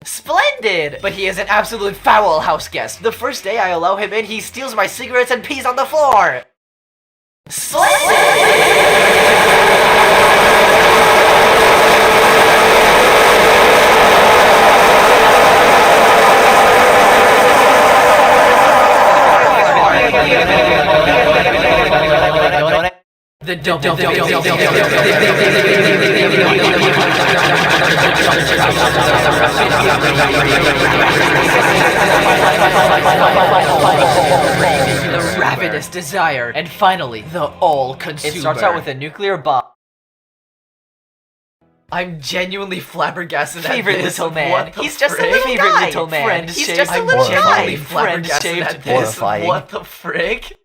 Splendid! But he is an absolute foul house guest. The first day I allow him in, he steals my cigarettes and pees on the floor! The ravenous desire, and finally, the all-consumer. It starts out with a nuclear bomb. I'm genuinely flabbergasted at Favorite this. little man. He's just a frick? little Favorite guy. little man. Friend He's shaped. just a I'm little genuinely guy. flabbergasted Friend at shaped. this. Horrifying. What the frick?